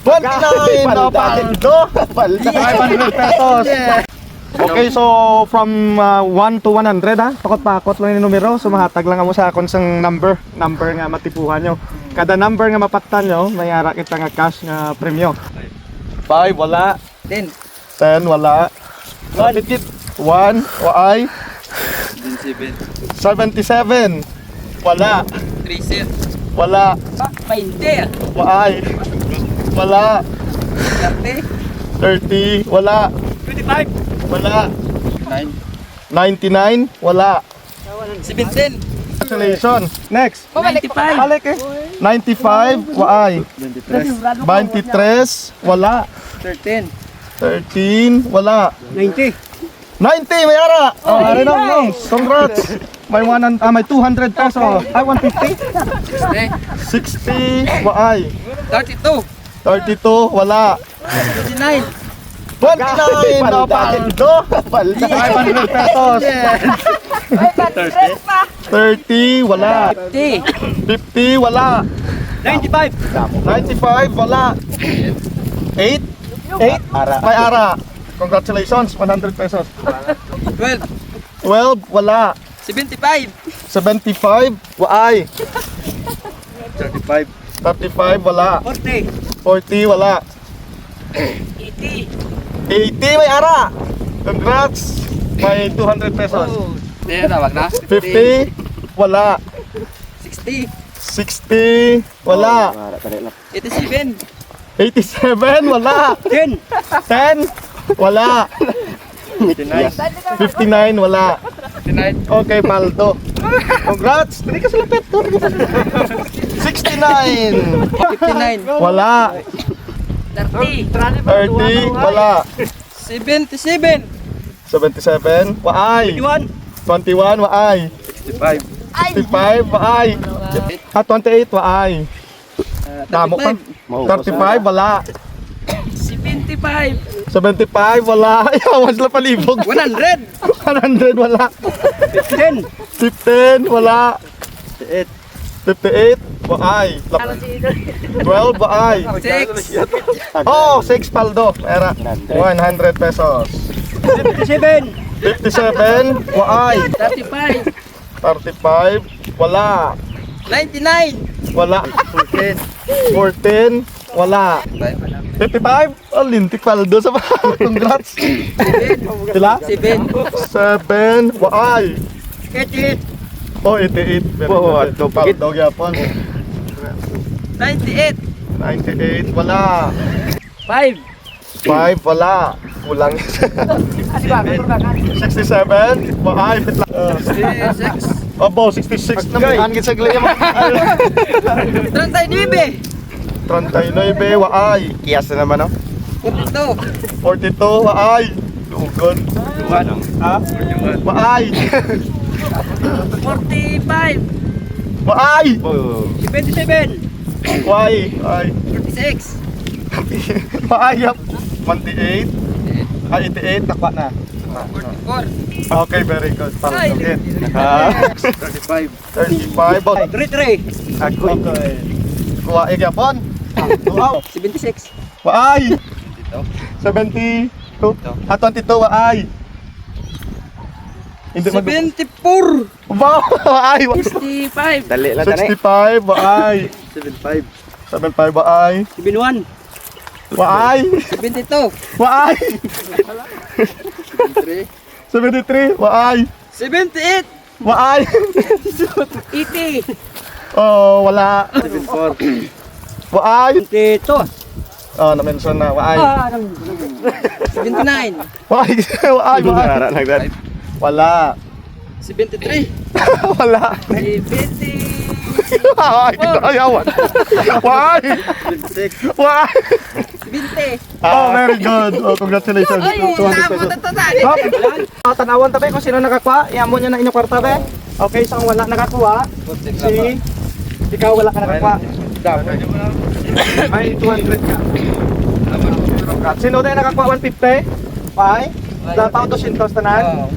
29 na paldo. 500 pesos. Okay, so from 1 to 100 ha. Pakot-pakot lang yung numero. So mahatag lang mo sa akong sang number nga matipuhan nyo. Kada number nga mapaktan nyo, may ara kita nga cash nga premyo. 5 wala. 10. 10 wala. 1 waay. 77 wala. 3 set. Wala. 20. Waay. Wala. 30 wala. 25. Wala. 99 wala. 17. Congratulations. Next. 95. Balik eh. 95 waay. 23 wala. 13. 13 wala. 90. 90 may ara. Oh, ari na. Congrats. May 200 peso. Ay 150. 60 waay. 32. 32 wala. 29. 29 na paldo. 500 pesos. 30 wala. 50. 50 wala. 95. 95 wala. 8 8 may ara. Congratulations, 100 pesos. 12. 12 wala. 75. 75 waay. 35. 35 wala. 40. 40 wala. 80. 80 may ara. Congrats. May 200 pesos. Hindi na, wag na. 50 wala. 60. 60 wala. 87. 87 wala. 10. 10 wala. 59 wala. 59. Okay, paldo. Congrats. Dili ka sila pet. 69 59. wala. 30. 30 wala. 77. 77 waay. 21. 21 waay. 65. 65 waay. 28 waay. Tamo ka. 35 wala. 75. 75 wala. Ayaw sila palibog. 100. 100 wala. 10. 15 wala. 58 waay. 12 waay. 6. Oh, 6 paldo. Era 100 pesos. 57. 57 waay. 35. 35 wala. 99. Wala. 14 wala. 55 oh, lintik paldo sa congrats. Sila? 7. 7 waay. 88. Oh, 88. Very good. Paldo gyapon. 98. 98 wala. 5. 5 wala. Kulang. 67 waay. 66. Abo, 66 na may angin sa glaya mo. 39. 39 waay. Kiyas na naman, no? 42. 42 waay. Lugod. Ha? Waay. 45. Waay. 27. Waay. Waay. 46. Waay. 28. Ah, 88 takwa na. 44. Okay, very good. Ay. Palugit. 35. 35. 33. Okay. Kuha gyapon. Wow. 76. Waay. 72. Ah, 22 waay. Hindi mag 74. Wow, waay. 65. Dali lang, dali. 65 waay. 75. 75 waay. 71. Waay. 72. Waay. 73. 73 waay. 78. Waay. 80. Oh, wala. 74. Waay. 22. Oh, na-mention na. Waay. 79. Waay. Waay. Waay. Ara lang, dali. Wala. 73. Wala. 70. Waay. Ayawan. Waay. 76. Waay. 20. Oh, very good. Oh, congratulations. Ay, 200 pesos. Hop. Tanawan tabi kung sino nakakuha. Iamo niya na inyong kwarta be. Okay, isang wala nakakuha. Si ikaw wala ka nakakuha. May 200 ka. Sino tayo nakakuha 150? Bye. Dapat 200 tanan.